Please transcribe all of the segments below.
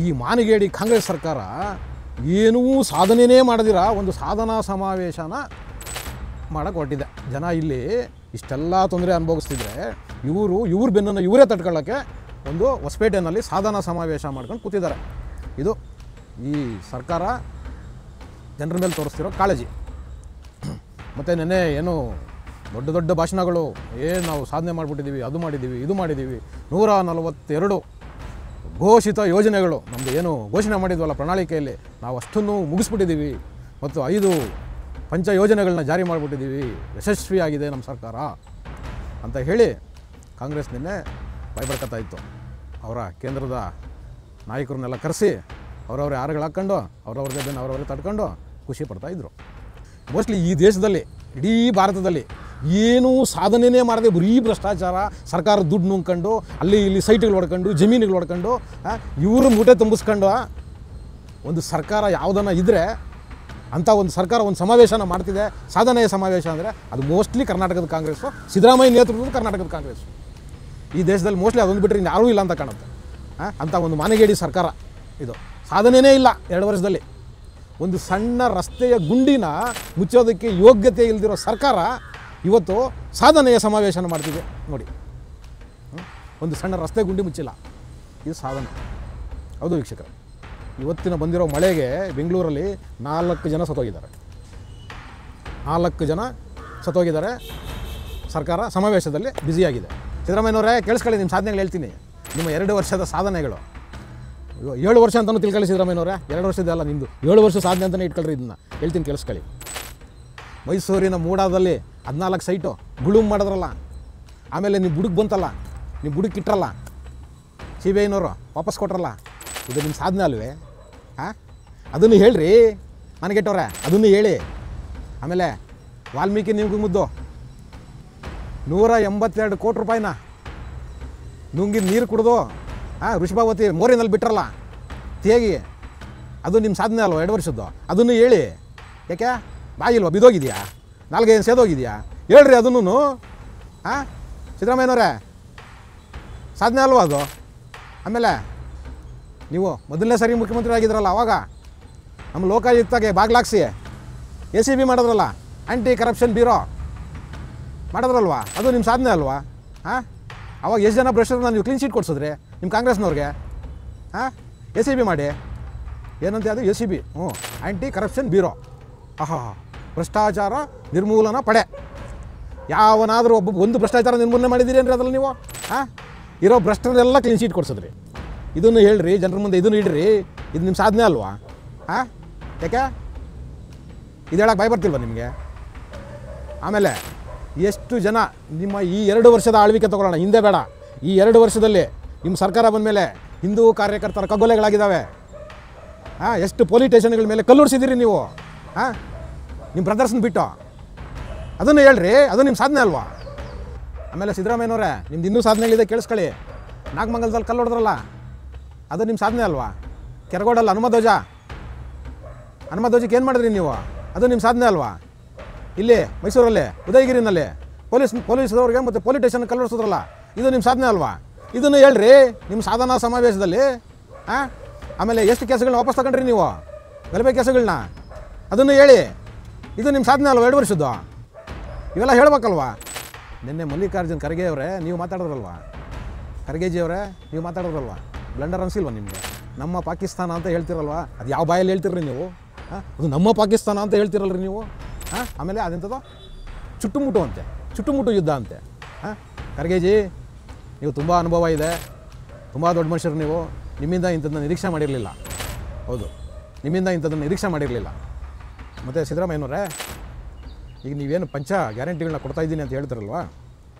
ಈ ಮಾನಿಗೇಡಿ ಕಾಂಗ್ರೆಸ್ ಸರ್ಕಾರ ಏನೂ ಸಾಧನೆಯೇ ಮಾಡದಿರ ಒಂದು ಸಾಧನಾ ಸಮಾವೇಶನ ಮಾಡೋಕ್ಕೆ ಹೊರಟಿದೆ. ಜನ ಇಲ್ಲಿ ಇಷ್ಟೆಲ್ಲ ತೊಂದರೆ ಅನುಭವಿಸ್ತಿದ್ರೆ ಇವ್ರ ಬೆನ್ನನ್ನು ಇವರೇ ತಟ್ಕೊಳ್ಳೋಕ್ಕೆ ಒಂದು ಹೊಸಪೇಟೆಯಲ್ಲಿ ಸಾಧನಾ ಸಮಾವೇಶ ಮಾಡ್ಕೊಂಡು ಕೂತಿದ್ದಾರೆ. ಇದು ಈ ಸರ್ಕಾರ ಜನರ ಮೇಲೆ ತೋರಿಸ್ತಿರೋ ಕಾಳಜಿ. ಮತ್ತು ನೆನ್ನೆ ಏನು ದೊಡ್ಡ ದೊಡ್ಡ ಭಾಷಣಗಳು, ನಾವು ಸಾಧನೆ ಮಾಡಿಬಿಟ್ಟಿದ್ದೀವಿ, ಅದು ಮಾಡಿದ್ದೀವಿ, ಇದು ಮಾಡಿದ್ದೀವಿ, 142 ಘೋಷಿತ ಯೋಜನೆಗಳು, ನಮ್ಮದು ಏನು ಘೋಷಣೆ ಮಾಡಿದ್ವಲ್ಲ ಪ್ರಣಾಳಿಕೆಯಲ್ಲಿ, ನಾವು ಅಷ್ಟನ್ನು ಮುಗಿಸ್ಬಿಟ್ಟಿದ್ದೀವಿ ಮತ್ತು 5 ಪಂಚ ಯೋಜನೆಗಳನ್ನ ಜಾರಿ ಮಾಡಿಬಿಟ್ಟಿದ್ದೀವಿ, ಯಶಸ್ವಿಯಾಗಿದೆ ನಮ್ಮ ಸರ್ಕಾರ ಅಂತ ಹೇಳಿ ಕಾಂಗ್ರೆಸ್ ನಿನ್ನೆ ಬಾಯ್ಬಡ್ಕತ್ತಾ ಇತ್ತು. ಅವರ ಕೇಂದ್ರದ ನಾಯಕರನ್ನೆಲ್ಲ ಕರೆಸಿ ಅವರವರೇ ಹಾರಗಳು ಹಾಕ್ಕೊಂಡು ಅವ್ರವ್ರದ್ದೇ ಬೆನ್ನು ಅವರವರೇ ತಡ್ಕೊಂಡು ಖುಷಿ ಪಡ್ತಾಯಿದ್ರು. ಮೋಸ್ಟ್ಲಿ ಈ ದೇಶದಲ್ಲಿ, ಇಡೀ ಭಾರತದಲ್ಲಿ ಏನೂ ಸಾಧನೆಯೇ ಮಾಡದೆ ಬರೀ ಭ್ರಷ್ಟಾಚಾರ, ಸರ್ಕಾರದ ದುಡ್ಡು ನುಂಗ್ಕೊಂಡು ಅಲ್ಲಿ ಇಲ್ಲಿ ಸೈಟ್ಗಳು ಹೊಡ್ಕೊಂಡು ಜಮೀನುಗಳು ಹೊಡ್ಕೊಂಡು ಇವರು ಮೂಟೆ ತುಂಬಿಸ್ಕೊಂಡು ಒಂದು ಸರ್ಕಾರ ಯಾವುದನ್ನ ಇದ್ದರೆ ಅಂಥ ಒಂದು ಸರ್ಕಾರ ಒಂದು ಸಮಾವೇಶನ ಮಾಡ್ತಿದೆ, ಸಾಧನೆಯ ಸಮಾವೇಶ ಅಂದರೆ ಅದು ಮೋಸ್ಟ್ಲಿ ಕರ್ನಾಟಕದ ಕಾಂಗ್ರೆಸ್ಸು, ಸಿದ್ದರಾಮಯ್ಯ ನೇತೃತ್ವದ ಕರ್ನಾಟಕದ ಕಾಂಗ್ರೆಸ್ಸು. ಈ ದೇಶದಲ್ಲಿ ಮೋಸ್ಟ್ಲಿ ಅದೊಂದು ಬಿಟ್ಟರೆ ಯಾರೂ ಇಲ್ಲ ಅಂತ ಕಾಣುತ್ತೆ. ಅಂಥ ಒಂದು ಮಾನಗೇಡಿ ಸರ್ಕಾರ ಇದು. ಸಾಧನೆಯೇ ಇಲ್ಲ 2 ವರ್ಷದಲ್ಲಿ. ಒಂದು ಸಣ್ಣ ರಸ್ತೆಯ ಗುಂಡಿನ ಮುಚ್ಚೋದಕ್ಕೆ ಯೋಗ್ಯತೆ ಇಲ್ಲದಿರೋ ಸರ್ಕಾರ ಇವತ್ತು ಸಾಧನೆಯ ಸಮಾವೇಶನ ಮಾಡ್ತಿದೆ ನೋಡಿ. ಒಂದು ಸಣ್ಣ ರಸ್ತೆ ಗುಂಡಿ ಮುಚ್ಚಿಲ್ಲ, ಇದು ಸಾಧನೆ. ಹೌದು ವೀಕ್ಷಕರು, ಇವತ್ತಿನ ಬಂದಿರೋ ಮಳೆಗೆ ಬೆಂಗಳೂರಲ್ಲಿ 4 ಜನ ಸತ್ತೋಗಿದ್ದಾರೆ. 4 ಜನ ಸತ್ತೋಗಿದ್ದಾರೆ. ಸರ್ಕಾರ ಸಮಾವೇಶದಲ್ಲಿ ಬ್ಯುಸಿಯಾಗಿದೆ. ಸಿದ್ದರಾಮಯ್ಯನವರೇ ಕೇಳಿಸ್ಕೊಳ್ಳಿ, ನಿಮ್ಮ ಸಾಧನೆಗಳು ಹೇಳ್ತೀನಿ. ನಿಮ್ಮ 2 ವರ್ಷದ ಸಾಧನೆಗಳು 7 ವರ್ಷ ಅಂತಲೂ ತಿಳ್ಕೊಳ್ಳಿ ಸಿದ್ದರಾಮಯ್ಯನವರೇ. 2 ವರ್ಷದಲ್ಲ, ನಿಮ್ಮದು 7 ವರ್ಷ ಸಾಧನೆ ಅಂತಲೇ ಇಟ್ಕೊಳ್ರಿ. ಇದನ್ನು ಹೇಳ್ತೀನಿ ಕೇಳಿಸ್ಕೊಳ್ಳಿ. ಮೈಸೂರಿನ ಮೂಡಾದಲ್ಲಿ 14 ಸೈಟು ಗುಳುಮ್ ಮಾಡಿದ್ರಲ್ಲ, ಆಮೇಲೆ ನೀವು ಬುಡಕ್ಕೆ ಬಂತಲ್ಲ, ನೀವು ಬುಡಕ್ಕೆ ಇಟ್ಟರಲ್ಲ, CBIನವರು ವಾಪಸ್ ಕೊಟ್ರಲ್ಲ, ಇದು ನಿಮ್ಮ ಸಾಧನೆ ಅಲ್ವೇ? ಅದನ್ನು ಹೇಳ್ರಿ ಮನೆಗೆಟ್ಟವ್ರೆ, ಅದನ್ನು ಹೇಳಿ. ಆಮೇಲೆ ವಾಲ್ಮೀಕಿ ನಿಮ್ಗೆ ಮುದ್ದು 182 ಕೋಟಿ ರೂಪಾಯಿನ ನುಂಗಿ ನೀರು ಕುಡಿದು ಋಷಭಾವತಿ ಮೋರಿನಲ್ಲಿ ಬಿಟ್ರಲ್ಲ ತೇಗಿ, ಅದು ನಿಮ್ಮ ಸಾಧನೆ ಅಲ್ವ 2 ವರ್ಷದ್ದು? ಅದನ್ನು ಹೇಳಿ. ಯಾಕೆ ಬಾಯಿಲ್ವಾ, ಬಿದೋಗಿದೆಯಾ, ನಾಲ್ಗೆ ಏನು ಸೇದೋಗಿದೆಯಾ? ಹೇಳ್ರಿ ಅದನ್ನು. ಸಿದ್ದರಾಮಯ್ಯನವರೇ ಸಾಧನೆ ಅಲ್ವಾ ಅದು? ಆಮೇಲೆ ನೀವು ಮೊದಲನೇ ಸಾರಿ ಮುಖ್ಯಮಂತ್ರಿ ಆಗಿದ್ರಲ್ಲ, ಅವಾಗ ನಮ್ಮ ಲೋಕಾಯುಕ್ತಗೆ ಬಾಗ್ಲಾಕ್ಸಿ ACB ಮಾಡಿದ್ರಲ್ಲ, ಆ್ಯಂಟಿ ಕರಪ್ಷನ್ ಬ್ಯೂರೋ ಮಾಡಿದ್ರಲ್ವಾ, ಅದು ನಿಮ್ಮ ಸಾಧನೆ ಅಲ್ವಾ? ಅವಾಗ ಎಷ್ಟು ಜನ ಭ್ರಷ್ಟರನ್ನ ನೀವು ಕ್ಲೀನ್ ಶೀಟ್ ಕೊಡ್ಸಿದ್ರಿ ನಿಮ್ಮ ಕಾಂಗ್ರೆಸ್ನವ್ರಿಗೆ? ACB ಮಾಡಿ, ಏನಂತ ಅದು ACB, ಆ್ಯಂಟಿ ಕರಪ್ಷನ್ ಬ್ಯೂರೋ. ಭ್ರಷ್ಟಾಚಾರ ನಿರ್ಮೂಲನಾ ಪಡೆ. ಯಾವನಾದರೂ ಒಂದು ಭ್ರಷ್ಟಾಚಾರ ನಿರ್ಮೂಲನೆ ಮಾಡಿದ್ದೀರಿ ಅಂದರೆ ಅದ್ರಲ್ಲಿ ನೀವು ಇರೋ ಭ್ರಷ್ಟರೆಲ್ಲ ಕ್ಲೀನ್ ಶೀಟ್ ಕೊಡ್ಸಿದ್ರಿ. ಇದನ್ನು ಹೇಳ್ರಿ ಜನರ ಮುಂದೆ, ಇದನ್ನು ಇಡ್ರಿ. ಇದು ನಿಮ್ಮ ಸಾಧನೆ ಅಲ್ವಾ? ಯಾಕೆ ಇದು ಹೇಳಕ್ಕೆ ಬಾಯ್ ಬರ್ತಿಲ್ವ ನಿಮಗೆ? ಆಮೇಲೆ ಎಷ್ಟು ಜನ ನಿಮ್ಮ ಈ 2 ವರ್ಷದ ಆಳ್ವಿಕೆ ತೊಗೊಳ್ಳೋಣ, ಹಿಂದೆ ಬೇಡ, ಈ 2 ವರ್ಷದಲ್ಲಿ ನಿಮ್ಮ ಸರ್ಕಾರ ಬಂದ ಮೇಲೆ ಹಿಂದೂ ಕಾರ್ಯಕರ್ತರ ಕಗ್ಗೊಲೆಗಳಾಗಿದ್ದಾವೆ. ಎಷ್ಟು ಪೊಲೀಸ್ ಸ್ಟೇಷನ್ಗಳ ಮೇಲೆ ಕಲ್ಲುಡಿಸಿದ್ದೀರಿ ನೀವು ನಿಮ್ಮ ಬ್ರದರ್ಸ್ನ ಬಿಟ್ಟು. ಅದನ್ನು ಹೇಳ್ರಿ, ಅದು ನಿಮ್ಮ ಸಾಧನೆ ಅಲ್ವಾ? ಆಮೇಲೆ ಸಿದ್ದರಾಮಯ್ಯನವರೇ ನಿಮ್ದು ಇನ್ನೂ ಸಾಧನೆಗಳಿದೆ, ಕೇಳಿಸ್ಕೊಳ್ಳಿ. ನಾಗಮಂಗಲದಲ್ಲಿ ಕಲ್ಲು ಹೊಡೆದ್ರಲ್ಲ, ಅದು ನಿಮ್ಮ ಸಾಧನೆ ಅಲ್ವಾ? ಕೆರಗೋಡಲ್ಲ ಹನುಮಧ್ವಜಕ್ಕೆ ಏನು ಮಾಡಿದ್ರಿ ನೀವು? ಅದು ನಿಮ್ಮ ಸಾಧನೆ ಅಲ್ವಾ? ಇಲ್ಲಿ ಮೈಸೂರಲ್ಲಿ ಉದಯಗಿರಿನಲ್ಲಿ ಪೊಲೀಸದವ್ರಿಗೆ ಮತ್ತು ಪೊಲೀಸ್ ಸ್ಟೇಷನ್ ಕಲ್ಲು ಹೊಡೆಸಿದ್ರಲ್ಲ, ಇದು ನಿಮ್ಮ ಸಾಧನೆ ಅಲ್ವಾ? ಇದನ್ನು ಹೇಳ್ರಿ ನಿಮ್ಮ ಸಾಧನಾ ಸಮಾವೇಶದಲ್ಲಿ. ಆಮೇಲೆ ಎಷ್ಟು ಕೇಸುಗಳನ್ನ ವಾಪಸ್ ತಗೊಂಡ್ರಿ ನೀವು, ಗಲಭೆ ಕೇಸುಗಳನ್ನ? ಅದನ್ನು ಹೇಳಿ. ಇದು ನಿಮ್ಮ ಸಾಧನೆ ಅಲ್ವಾ 2 ವರ್ಷದ್ದು? ಇವೆಲ್ಲ ಹೇಳ್ಬೇಕಲ್ವಾ? ನಿನ್ನೆ ಮಲ್ಲಿಕಾರ್ಜುನ್ ಖರ್ಗೆ ಅವರೇ ನೀವು ಮಾತಾಡೋದ್ರಲ್ವಾ, ಖರ್ಗೆಜಿಯವರೇ ನೀವು ಮಾತಾಡೋದ್ರಲ್ವಾ? ಬ್ಲಂಡರ್ ಅನಿಸಿಲ್ವ ನಿಮಗೆ? ನಮ್ಮ ಪಾಕಿಸ್ತಾನ ಅಂತ ಹೇಳ್ತಿರಲ್ವ, ಅದು ಯಾವ ಬಾಯಲ್ಲಿ ಹೇಳ್ತಿರ್ರಿ ನೀವು? ಅದು ನಮ್ಮ ಪಾಕಿಸ್ತಾನ ಅಂತ ಹೇಳ್ತಿರಲ್ರಿ ನೀವು? ಆಮೇಲೆ ಅದೆಂಥದ್ದು ಚುಟ್ಟುಮುಟ್ಟು ಯುದ್ಧ ಅಂತೆ. ಖರ್ಗೆಜಿ ನೀವು ತುಂಬ ಅನುಭವ ಇದೆ, ತುಂಬ ದೊಡ್ಡ ಮನುಷ್ಯರು ನೀವು, ನಿಮ್ಮಿಂದ ಇಂಥದ್ದನ್ನ ನಿರೀಕ್ಷೆ ಮಾಡಿರಲಿಲ್ಲ. ಹೌದು, ನಿಮ್ಮಿಂದ ಇಂಥದ್ದನ್ನು ನಿರೀಕ್ಷೆ ಮಾಡಿರಲಿಲ್ಲ. ಮತ್ತು ಸಿದ್ದರಾಮಯ್ಯನವರೇ, ಈಗ ನೀವೇನು ಪಂಚ ಗ್ಯಾರಂಟಿಗಳನ್ನ ಕೊಡ್ತಾಯಿದ್ದೀನಿ ಅಂತ ಹೇಳ್ತಿರಲ್ವ,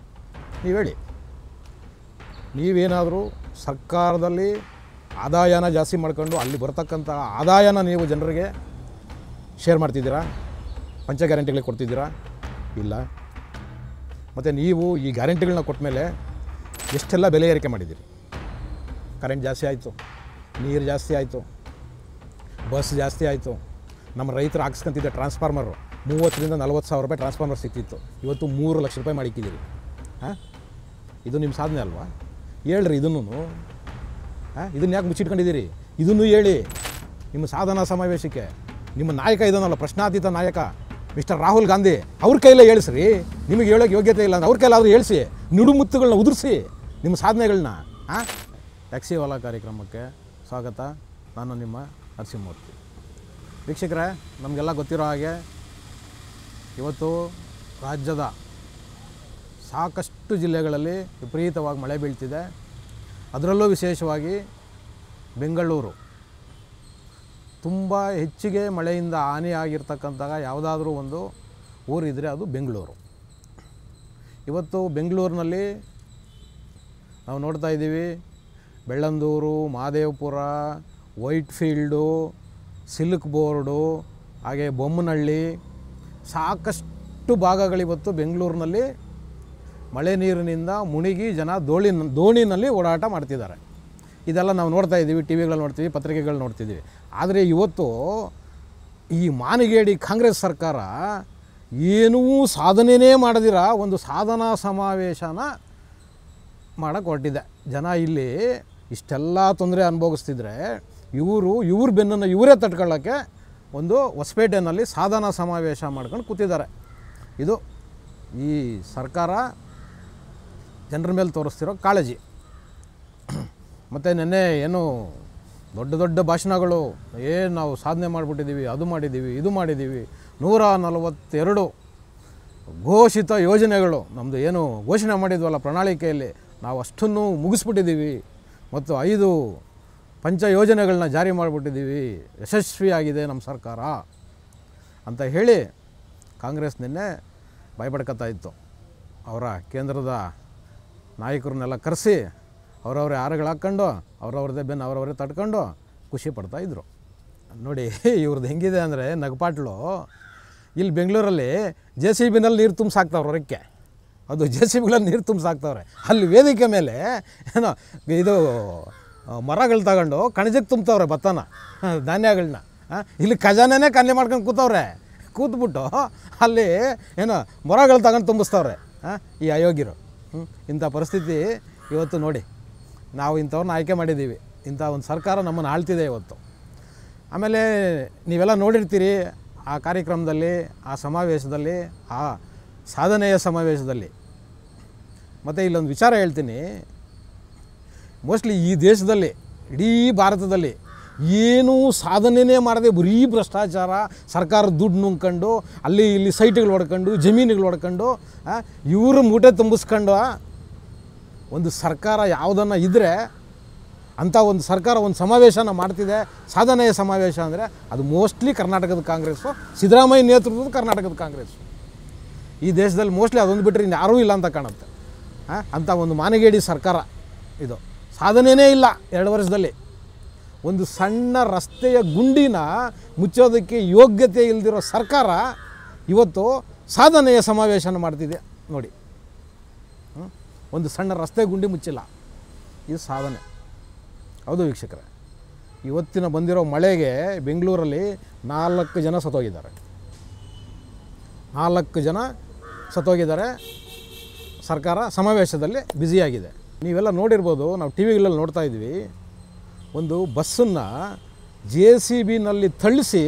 ನೀವು ಹೇಳಿ, ನೀವೇನಾದರೂ ಸರ್ಕಾರದಲ್ಲಿ ಆದಾಯನ ಜಾಸ್ತಿ ಮಾಡ್ಕೊಂಡು ಅಲ್ಲಿ ಬರ್ತಕ್ಕಂಥ ಆದಾಯನ ನೀವು ಜನರಿಗೆ ಶೇರ್ ಮಾಡ್ತಿದ್ದೀರಾ? ಪಂಚ ಗ್ಯಾರಂಟಿಗಳಿಗೆ ಕೊಡ್ತಿದ್ದೀರಾ? ಇಲ್ಲ. ಮತ್ತು ನೀವು ಈ ಗ್ಯಾರಂಟಿಗಳನ್ನ ಕೊಟ್ಟ ಮೇಲೆ ಎಷ್ಟೆಲ್ಲ ಬೆಲೆ ಏರಿಕೆ ಮಾಡಿದ್ದೀರಿ? ಕರೆಂಟ್ ಜಾಸ್ತಿ ಆಯಿತು, ನೀರು ಜಾಸ್ತಿ ಆಯಿತು, ಬಸ್ ಜಾಸ್ತಿ ಆಯಿತು. ನಮ್ಮ ರೈತರು ಹಾಕ್ಸ್ಕೊಂತಿದ್ದ ಟ್ರಾನ್ಸ್ಫಾರ್ಮರು 30ರಿಂದ 40 ಸಾವಿರ ರೂಪಾಯಿ ಟ್ರಾನ್ಸ್ಫಾರ್ಮರ್ ಸಿಕ್ತಿತ್ತು, ಇವತ್ತು 3 ಲಕ್ಷ ರೂಪಾಯಿ ಮಾಡಿಕ್ಕಿದ್ದೀರಿ. ಇದು ನಿಮ್ಮ ಸಾಧನೆ ಅಲ್ವಾ? ಹೇಳ್ರಿ ಇದನ್ನು. ಇದನ್ನು ಯಾಕೆ ಮುಚ್ಚಿಟ್ಕೊಂಡಿದ್ದೀರಿ? ಇದನ್ನು ಹೇಳಿ ನಿಮ್ಮ ಸಾಧನಾ ಸಮಾವೇಶಕ್ಕೆ. ನಿಮ್ಮ ನಾಯಕ ಇದನ್ನಲ್ಲ, ಪ್ರಶ್ನಾತೀತ ನಾಯಕ ಮಿಸ್ಟರ್ ರಾಹುಲ್ ಗಾಂಧಿ, ಅವ್ರ ಕೈಲೇ ಹೇಳಿಸ್ರಿ. ನಿಮಗೆ ಹೇಳೋಕ್ಕೆ ಯೋಗ್ಯತೆ ಇಲ್ಲ ಅಂದ್ರೆ ಅವ್ರ ಕೈಲಾದರೂ ಹೇಳಿಸಿ, ನುಡುಮುತ್ತುಗಳನ್ನ ಉದುರಿಸಿ ನಿಮ್ಮ ಸಾಧನೆಗಳನ್ನ. ಟ್ಯಾಕ್ಸಿವಾಲಾ ಕಾರ್ಯಕ್ರಮಕ್ಕೆ ಸ್ವಾಗತ. ನಾನು ನಿಮ್ಮ ನರಸಿಂಹಮೂರ್ತಿ. ವೀಕ್ಷಕರೇ, ನಮಗೆಲ್ಲ ಗೊತ್ತಿರೋ ಹಾಗೆ ಇವತ್ತು ರಾಜ್ಯದ ಸಾಕಷ್ಟು ಜಿಲ್ಲೆಗಳಲ್ಲಿ ವಿಪರೀತವಾಗಿ ಮಳೆ ಬೀಳ್ತಿದೆ. ಅದರಲ್ಲೂ ವಿಶೇಷವಾಗಿ ಬೆಂಗಳೂರು ತುಂಬ ಹೆಚ್ಚಿಗೆ ಮಳೆಯಿಂದ ಹಾನಿಯಾಗಿರ್ತಕ್ಕಂತಹ ಯಾವುದಾದ್ರೂ ಒಂದು ಊರಿದ್ದರೆ ಅದು ಬೆಂಗಳೂರು. ಇವತ್ತು ಬೆಂಗಳೂರಿನಲ್ಲಿ ನಾವು ನೋಡ್ತಾ ಇದ್ದೀವಿ, ಬೆಳ್ಳಂದೂರು, ಮಹದೇವಪುರ, ವೈಟ್ಫೀಲ್ಡು, ಸಿಲ್ಕ್ ಬೋರ್ಡು, ಹಾಗೆ ಬೊಮ್ಮನಹಳ್ಳಿ, ಸಾಕಷ್ಟು ಭಾಗಗಳಿವತ್ತು ಬೆಂಗಳೂರಿನಲ್ಲಿ ಮಳೆ ನೀರಿನಿಂದ ಮುಳುಗಿ ಜನ ದೋಣಿನಲ್ಲಿ ಓಡಾಟ ಮಾಡ್ತಿದ್ದಾರೆ. ಇದೆಲ್ಲ ನಾವು ನೋಡ್ತಾ ಇದ್ದೀವಿ, ಟಿ ವಿಗಳಲ್ಲಿ ನೋಡ್ತೀವಿ, ಪತ್ರಿಕೆಗಳು ನೋಡ್ತಿದ್ದೀವಿ. ಆದರೆ ಇವತ್ತು ಈ ಮಾನಿಗೇಡಿ ಕಾಂಗ್ರೆಸ್ ಸರ್ಕಾರ ಏನೂ ಸಾಧನೆಯೇ ಮಾಡದಿರ ಒಂದು ಸಾಧನಾ ಸಮಾವೇಶನ ಮಾಡೋಕ್ಕೆ ಹೊರಟಿದೆ. ಜನ ಇಲ್ಲಿ ಇಷ್ಟೆಲ್ಲ ತೊಂದರೆ ಅನುಭವಿಸ್ತಿದ್ರೆ ಇವ್ರ ಬೆನ್ನನ್ನು ಇವರೇ ತಟ್ಕೊಳ್ಳೋಕ್ಕೆ ಒಂದು ಹೊಸಪೇಟೆಯಲ್ಲಿ ಸಾಧನಾ ಸಮಾವೇಶ ಮಾಡ್ಕೊಂಡು ಕೂತಿದ್ದಾರೆ. ಇದು ಈ ಸರ್ಕಾರ ಜನರ ಮೇಲೆ ತೋರಿಸ್ತಿರೋ ಕಾಳಜಿ. ಮತ್ತು ನೆನ್ನೆ ಏನು ದೊಡ್ಡ ದೊಡ್ಡ ಭಾಷಣಗಳು, ಏನು ನಾವು ಸಾಧನೆ ಮಾಡಿಬಿಟ್ಟಿದ್ದೀವಿ, ಅದು ಮಾಡಿದ್ದೀವಿ, ಇದು ಮಾಡಿದ್ದೀವಿ, 142 ಘೋಷಿತ ಯೋಜನೆಗಳು ನಮ್ಮದು ಏನು ಘೋಷಣೆ ಮಾಡಿದ್ವಲ್ಲ ಪ್ರಣಾಳಿಕೆಯಲ್ಲಿ, ನಾವು ಅಷ್ಟನ್ನು ಮುಗಿಸ್ಬಿಟ್ಟಿದ್ದೀವಿ ಮತ್ತು 5 ಪಂಚ ಯೋಜನೆಗಳನ್ನ ಜಾರಿ ಮಾಡಿಬಿಟ್ಟಿದ್ದೀವಿ, ಯಶಸ್ವಿಯಾಗಿದೆ ನಮ್ಮ ಸರ್ಕಾರ ಅಂತ ಹೇಳಿ ಕಾಂಗ್ರೆಸ್ ನಿನ್ನೆ ಭಯಪಡ್ಕೊತಾ ಇತ್ತು. ಅವರ ಕೇಂದ್ರದ ನಾಯಕರನ್ನೆಲ್ಲ ಕರೆಸಿ ಅವರವರೇ ಹಾರಗಳು ಹಾಕ್ಕೊಂಡು ಅವ್ರವ್ರದ್ದೇ ಬೆನ್ನು ಅವರವರೇ ತಡ್ಕೊಂಡು ಖುಷಿ ಪಡ್ತಾಯಿದ್ರು. ನೋಡಿ ಇವ್ರದ್ದು ಹೆಂಗಿದೆ ಅಂದರೆ ನಗಪಾಟ್ಲು. ಇಲ್ಲಿ ಬೆಂಗಳೂರಲ್ಲಿ JCBನಲ್ಲಿ ನೀರು ತುಂಬಿಸಾಕ್ತವ್ರೆ ಹೊರಕ್ಕೆ, ಅದು JCBಗಳಲ್ಲಿ ನೀರು ತುಂಬಿಸಾಕ್ತವ್ರೆ. ಅಲ್ಲಿ ವೇದಿಕೆ ಮೇಲೆ ಏನೋ ಇದು ಮರಗಳು ತಗೊಂಡು ಕಣಜಕ್ಕೆ ತುಂಬ್ತವ್ರೆ ಭತ್ತನ, ಧಾನ್ಯಗಳನ್ನ. ಇಲ್ಲಿ ಖಜಾನೆನೇ ಕನ್ನೆ ಮಾಡ್ಕೊಂಡು ಕೂತವ್ರೆ. ಕೂತ್ಬಿಟ್ಟು ಅಲ್ಲಿ ಏನೋ ಮರಗಳು ತಗೊಂಡು ತುಂಬಿಸ್ತವ್ರೆ ಈ ಅಯೋಗ್ಯರು. ಇಂಥ ಪರಿಸ್ಥಿತಿ ಇವತ್ತು ನೋಡಿ, ನಾವು ಇಂಥವ್ರನ್ನ ಆಯ್ಕೆ ಮಾಡಿದ್ದೀವಿ. ಇಂಥ ಒಂದು ಸರ್ಕಾರ ನಮ್ಮನ್ನು ಆಳ್ತಿದೆ ಇವತ್ತು. ಆಮೇಲೆ ನೀವೆಲ್ಲ ನೋಡಿರ್ತೀರಿ ಆ ಕಾರ್ಯಕ್ರಮದಲ್ಲಿ, ಆ ಸಮಾವೇಶದಲ್ಲಿ, ಆ ಸಾಧನೆಯ ಸಮಾವೇಶದಲ್ಲಿ. ಮತ್ತು ಇಲ್ಲೊಂದು ವಿಚಾರ ಹೇಳ್ತೀನಿ. ಮೋಸ್ಟ್ಲಿ ಈ ದೇಶದಲ್ಲಿ, ಇಡೀ ಭಾರತದಲ್ಲಿ ಏನೂ ಸಾಧನೆಯೇ ಮಾಡದೆ ಬರೀ ಭ್ರಷ್ಟಾಚಾರ, ಸರ್ಕಾರದ ದುಡ್ಡು ನುಂಗ್ಕೊಂಡು, ಅಲ್ಲಿ ಇಲ್ಲಿ ಸೈಟ್ಗಳು ಹೊಡ್ಕೊಂಡು, ಜಮೀನುಗಳು ಹೊಡ್ಕೊಂಡು, ಇವರು ಮೂಟೆ ತುಂಬಿಸ್ಕೊಂಡು ಒಂದು ಸರ್ಕಾರ ಯಾವುದನ್ನು ಇದ್ದರೆ ಅಂಥ ಒಂದು ಸರ್ಕಾರ ಒಂದು ಸಮಾವೇಶನ ಮಾಡ್ತಿದೆ, ಸಾಧನೆಯ ಸಮಾವೇಶ ಅಂದರೆ ಅದು ಮೋಸ್ಟ್ಲಿ ಕರ್ನಾಟಕದ ಕಾಂಗ್ರೆಸ್ಸು, ಸಿದ್ದರಾಮಯ್ಯ ನೇತೃತ್ವದ ಕರ್ನಾಟಕದ ಕಾಂಗ್ರೆಸ್ಸು. ಈ ದೇಶದಲ್ಲಿ ಮೋಸ್ಟ್ಲಿ ಅದೊಂದು ಬಿಟ್ಟರೆ ಇನ್ನು ಯಾರೂ ಇಲ್ಲ ಅಂತ ಕಾಣುತ್ತೆ. ಅಂಥ ಒಂದು ಮಾನಗೇಡಿ ಸರ್ಕಾರ ಇದು. ಸಾಧನೆಯೇ ಇಲ್ಲ 2 ವರ್ಷದಲ್ಲಿ. ಒಂದು ಸಣ್ಣ ರಸ್ತೆಯ ಗುಂಡಿನ ಮುಚ್ಚೋದಕ್ಕೆ ಯೋಗ್ಯತೆ ಇಲ್ಲದಿರೋ ಸರ್ಕಾರ ಇವತ್ತು ಸಾಧನೆಯ ಸಮಾವೇಶನ ಮಾಡ್ತಿದೆ ನೋಡಿ. ಒಂದು ಸಣ್ಣ ರಸ್ತೆ ಗುಂಡಿ ಮುಚ್ಚಿಲ್ಲ, ಇದು ಸಾಧನೆ. ಹೌದು ವೀಕ್ಷಕರೇ, ಇವತ್ತಿನ ಬಂದಿರೋ ಮಳೆಗೆ ಬೆಂಗಳೂರಲ್ಲಿ 4 ಜನ ಸತ್ತೋಗಿದ್ದಾರೆ. 4 ಜನ ಸತ್ತೋಗಿದ್ದಾರೆ. ಸರ್ಕಾರ ಸಮಾವೇಶದಲ್ಲಿ ಬ್ಯುಸಿಯಾಗಿದೆ. ನೀವೆಲ್ಲ ನೋಡಿರ್ಬೋದು, ನಾವು ಟಿ ವಿಗಳಲ್ಲಿ ನೋಡ್ತಾ ಇದ್ವಿ. ಒಂದು ಬಸ್ಸನ್ನು JCBನಲ್ಲಿ ತಳ್ಳಿಸಿ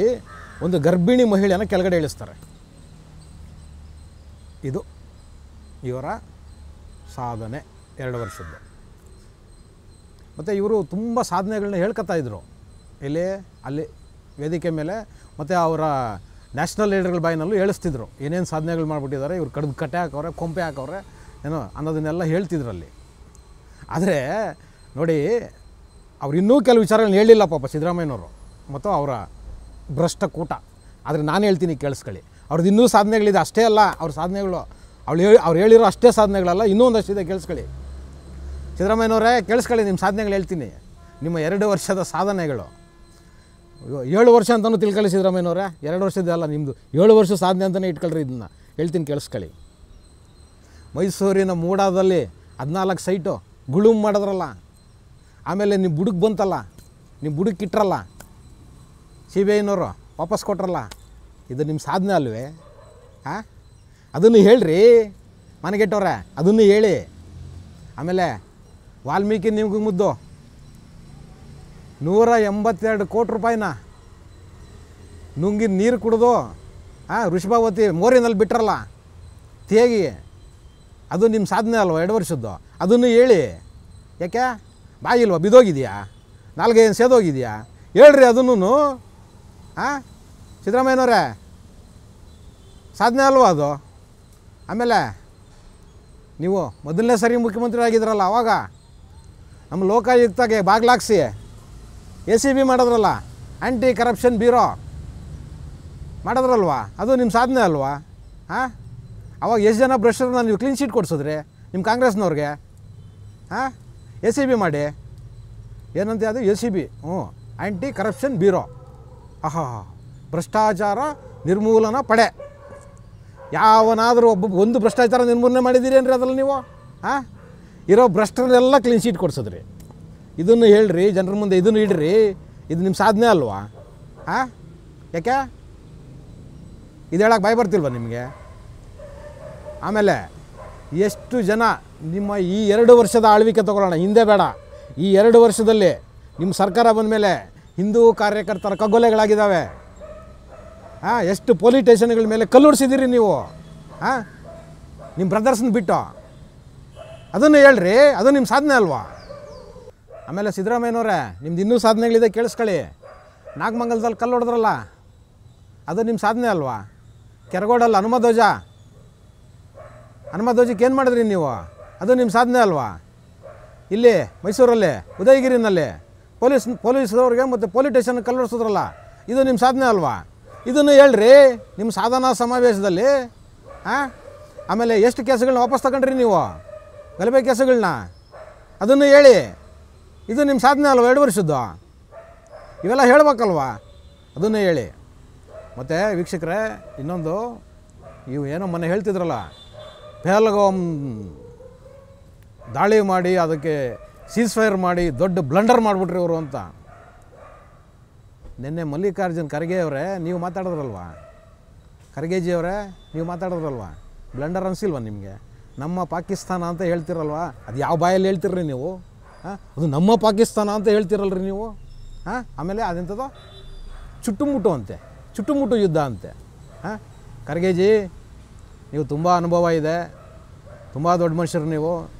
ಒಂದು ಗರ್ಭಿಣಿ ಮಹಿಳೆಯನ್ನು ಕೆಳಗಡೆ ಇಳಿಸ್ತಾರೆ. ಇದು ಇವರ ಸಾಧನೆ 2 ವರ್ಷದ್ದು. ಮತ್ತು ಇವರು ತುಂಬ ಸಾಧನೆಗಳನ್ನ ಹೇಳ್ಕೊತಾ ಇದ್ದರು. ಇಲ್ಲಿ ಅಲ್ಲಿ ವೇದಿಕೆ ಮೇಲೆ, ಮತ್ತು ಅವರ ನ್ಯಾಷನಲ್ ಲೀಡರ್ಗಳ ಬಾಯಿನಲ್ಲೂ ಹೇಳಿಸ್ತಿದ್ರು ಏನೇನು ಸಾಧನೆಗಳು ಮಾಡಿಬಿಟ್ಟಿದ್ದಾರೆ, ಇವ್ರು ಕಡ್ದು ಕಟ್ಟೆ ಹಾಕವ್ರೆ, ಕೊಂಪೆ ಹಾಕವ್ರೆ ಏನೋ ಅನ್ನೋದನ್ನೆಲ್ಲ ಹೇಳ್ತಿದ್ರಲ್ಲಿ. ಆದರೆ ನೋಡಿ, ಅವ್ರು ಇನ್ನೂ ಕೆಲವು ವಿಚಾರಗಳನ್ನ ಹೇಳಿಲ್ಲ ಪಾಪ ಸಿದ್ದರಾಮಯ್ಯನವರು ಮತ್ತು ಅವರ ಭ್ರಷ್ಟ ಕೂಟ. ಆದರೆ ನಾನು ಹೇಳ್ತೀನಿ ಕೇಳಿಸ್ಕೊಳ್ಳಿ, ಅವ್ರದ್ದು ಇನ್ನೂ ಸಾಧನೆಗಳಿದೆ. ಅಷ್ಟೇ ಅಲ್ಲ ಅವ್ರ ಸಾಧನೆಗಳು, ಅವ್ರು ಹೇಳಿರೋ ಅಷ್ಟೇ ಸಾಧನೆಗಳಲ್ಲ, ಇನ್ನೂ ಒಂದಷ್ಟಿದೆ ಕೇಳಿಸ್ಕೊಳ್ಳಿ. ಸಿದ್ದರಾಮಯ್ಯನವರೇ ಕೇಳಿಸ್ಕೊಳ್ಳಿ, ನಿಮ್ಮ ಸಾಧನೆಗಳು ಹೇಳ್ತೀನಿ. ನಿಮ್ಮ 2 ವರ್ಷದ ಸಾಧನೆಗಳು 7 ವರ್ಷ ಅಂತಲೂ ತಿಳ್ಕೊಳ್ಳಿ ಸಿದ್ದರಾಮಯ್ಯನವರೇ. 2 ವರ್ಷದ್ದಲ್ಲ, ನಿಮ್ಮದು 7 ವರ್ಷ ಸಾಧನೆ ಅಂತಲೇ ಇಟ್ಕೊಳ್ರಿ. ಇದನ್ನು ಹೇಳ್ತೀನಿ ಕೇಳಿಸ್ಕೊಳ್ಳಿ. ಮೈಸೂರಿನ ಮೂಡಾದಲ್ಲಿ 14 ಸೈಟು ಗುಳುಮ್ ಮಾಡಿದ್ರಲ್ಲ, ಆಮೇಲೆ ನಿಮ್ಮ ಬುಡಕ್ಕೆ ಬಂತಲ್ಲ, ನಿಮ್ಮ ಬುಡಕ್ಕೆ ಇಟ್ರಲ್ಲ, CBIನವರು ವಾಪಸ್ ಕೊಟ್ರಲ್ಲ, ಇದು ನಿಮ್ಮ ಸಾಧನೆ ಅಲ್ವೇ? ಅದನ್ನು ಹೇಳ್ರಿ ಮನೆಗೆಟ್ಟವ್ರೆ, ಅದನ್ನು ಹೇಳಿ. ಆಮೇಲೆ ವಾಲ್ಮೀಕಿ ನಿಮ್ಗೆ ಮುದ್ದು, 182 ಕೋಟಿ ರೂಪಾಯಿನ ನುಂಗಿ ನೀರು ಕುಡಿದು ವೃಷಭಾವತಿ ಮೋರಿನಲ್ಲಿ ಬಿಟ್ರಲ್ಲ ತೇಗಿ, ಅದು ನಿಮ್ಮ ಸಾಧನೆ ಅಲ್ವ 2 ವರ್ಷದ್ದು? ಅದನ್ನು ಹೇಳಿ. ಯಾಕೆ ಬಾಯಿಲ್ವಾ, ಬಿದ್ದೋಗಿದೆಯಾ, ನಾಲ್ಗೆ ಏನು ಸೇದೋಗಿದೆಯಾ? ಹೇಳ್ರಿ ಅದನ್ನು. ಸಿದ್ದರಾಮಯ್ಯನವರೇ, ಸಾಧನೆ ಅಲ್ವಾ ಅದು? ಆಮೇಲೆ ನೀವು ಮೊದಲನೇ ಸರಿ ಮುಖ್ಯಮಂತ್ರಿ ಆಗಿದ್ರಲ್ಲ, ಆವಾಗ ನಮ್ಮ ಲೋಕಾಯುಕ್ತಗೆ ಬಾಗ್ಲಾಕ್ಸಿ ACB ಮಾಡಿದ್ರಲ್ಲ, ಆ್ಯಂಟಿ ಕರಪ್ಷನ್ ಬ್ಯೂರೋ ಮಾಡಿದ್ರಲ್ವಾ? ಅದು ನಿಮ್ಮ ಸಾಧನೆ ಅಲ್ವಾ? ಅವಾಗ ಎಷ್ಟು ಜನ ಭ್ರಷ್ಟರನ್ನ ನೀವು ಕ್ಲೀನ್ ಶೀಟ್ ಕೊಡಿಸಿದ್ರಿ ನಿಮ್ಮ ಕಾಂಗ್ರೆಸ್ನವ್ರಿಗೆ? ACB ಮಾಡಿ, ಏನಂತೆ ಅದು ACB, ಆ್ಯಂಟಿ ಕರಪ್ಷನ್ ಬ್ಯೂರೋ. ಭ್ರಷ್ಟಾಚಾರ ನಿರ್ಮೂಲನಾ ಪಡೆ. ಯಾವನಾದರೂ ಒಂದು ಭ್ರಷ್ಟಾಚಾರ ನಿರ್ಮೂಲನೆ ಮಾಡಿದ್ದೀರಿ ಏನ್ರಿ ಅದ್ರಲ್ಲಿ ನೀವು? ಇರೋ ಭ್ರಷ್ಟರೆಲ್ಲ ಕ್ಲೀನ್ ಶೀಟ್ ಕೊಡಿಸಿದ್ರಿ. ಇದನ್ನು ಹೇಳ್ರಿ ಜನರ ಮುಂದೆ, ಇದನ್ನು ಇಡ್ರಿ. ಇದು ನಿಮ್ಮ ಸಾಧನೆ ಅಲ್ವಾ? ಯಾಕೆ ಇದು ಹೇಳಕ್ಕೆ ಬಾಯಿ ಬರ್ತಿಲ್ವ ನಿಮಗೆ? ಆಮೇಲೆ ಎಷ್ಟು ಜನ ನಿಮ್ಮ ಈ 2 ವರ್ಷದ ಆಳ್ವಿಕೆ ತೊಗೊಳ್ಳೋಣ, ಹಿಂದೆ ಬೇಡ, ಈ 2 ವರ್ಷದಲ್ಲಿ ನಿಮ್ಮ ಸರ್ಕಾರ ಬಂದ ಮೇಲೆ ಹಿಂದೂ ಕಾರ್ಯಕರ್ತರ ಕಗ್ಗೊಲೆಗಳಾಗಿದ್ದಾವೆ. ಎಷ್ಟು ಪೊಲೀಸ್ ಸ್ಟೇಷನ್ಗಳ ಮೇಲೆ ಕಲ್ಲುಡಿಸಿದ್ದೀರಿ ನೀವು, ನಿಮ್ಮ ಬ್ರದರ್ಸ್ನ ಬಿಟ್ಟು. ಅದನ್ನು ಹೇಳ್ರಿ, ಅದು ನಿಮ್ಮ ಸಾಧನೆ ಅಲ್ವಾ? ಆಮೇಲೆ ಸಿದ್ದರಾಮಯ್ಯನವರೇ, ನಿಮ್ದು ಇನ್ನೂ ಸಾಧನೆಗಳಿದೆ, ಕೇಳಿಸ್ಕೊಳ್ಳಿ. ನಾಗಮಂಗಲದಲ್ಲಿ ಕಲ್ಲು ಹೊಡೆದ್ರಲ್ಲ, ಅದು ನಿಮ್ಮ ಸಾಧನೆ ಅಲ್ವಾ? ಕೆರಗೋಡಲ್ಲಿ ಹನುಮಧ್ವಜಕ್ಕೆ ಏನು ಮಾಡಿದ್ರಿ ನೀವು? ಅದು ನಿಮ್ಮ ಸಾಧನೆ ಅಲ್ವಾ? ಇಲ್ಲಿ ಮೈಸೂರಲ್ಲಿ ಉದಯಗಿರಿನಲ್ಲಿ ಪೊಲೀಸ್ದವ್ರಿಗೆ ಮತ್ತು ಪೊಲೀಸ್ ಸ್ಟೇಷನ್ಗೆ ಕಲ್ಲು ಹೊಡೆಸಿದ್ರಲ್ಲ, ಇದು ನಿಮ್ಮ ಸಾಧನೆ ಅಲ್ವಾ? ಇದನ್ನು ಹೇಳ್ರಿ ನಿಮ್ಮ ಸಾಧನಾ ಸಮಾವೇಶದಲ್ಲಿ. ಆಮೇಲೆ ಎಷ್ಟು ಕೇಸುಗಳನ್ನ ವಾಪಸ್ ತಗೊಂಡ್ರಿ ನೀವು, ಗಲಭೆ ಕೇಸುಗಳನ್ನ? ಅದನ್ನು ಹೇಳಿ. ಇದು ನಿಮ್ಮ ಸಾಧನೆ ಅಲ್ವಾ 2 ವರ್ಷದ್ದು? ಇವೆಲ್ಲ ಹೇಳ್ಬೇಕಲ್ವಾ? ಅದನ್ನೇ ಹೇಳಿ. ಮತ್ತು ವೀಕ್ಷಕರೇ, ಇನ್ನೊಂದು, ಇವು ಏನೋ ಮೊನ್ನೆ ಹೇಳ್ತಿದ್ರಲ್ಲ, ಪಹಲ್ಗಾಮ್ ದಾಳಿ ಮಾಡಿ ಅದಕ್ಕೆ ಸೀಸ್ ಫೈರ್ ಮಾಡಿ ದೊಡ್ಡ ಬ್ಲಂಡರ್ ಮಾಡಿಬಿಟ್ರಿ ಇವರು ಅಂತ. ನಿನ್ನೆ ಮಲ್ಲಿಕಾರ್ಜುನ್ ಖರ್ಗೆ ಅವರೇ ನೀವು ಮಾತಾಡಿದ್ರಲ್ವಾ? ಖರ್ಗೆಜಿಯವರೇ ನೀವು ಮಾತಾಡಿದ್ರಲ್ವಾ? ಬ್ಲಂಡರ್ ಅನಿಸಿಲ್ವ ನಿಮಗೆ? ನಮ್ಮ ಪಾಕಿಸ್ತಾನ ಅಂತ ಹೇಳ್ತಿರಲ್ವ? ಅದು ಯಾವ ಬಾಯಲ್ಲಿ ಹೇಳ್ತಿರ್ರಿ ನೀವು? ಅದು ನಮ್ಮ ಪಾಕಿಸ್ತಾನ ಅಂತ ಹೇಳ್ತಿರಲ್ರಿ ನೀವು? ಆಮೇಲೆ ಅದೆಂಥದ್ದು ಚುಟ್ಟುಮುಟ್ಟು ಅಂತೆ, ಚುಟ್ಟುಮುಟ್ಟು ಯುದ್ಧ ಅಂತೆ. ಖರ್ಗೆಜಿ, ನೀವು ತುಂಬ ಅನುಭವ ಇದೆ, ತುಂಬ ದೊಡ್ಡ ಮನುಷ್ಯರು ನೀವು.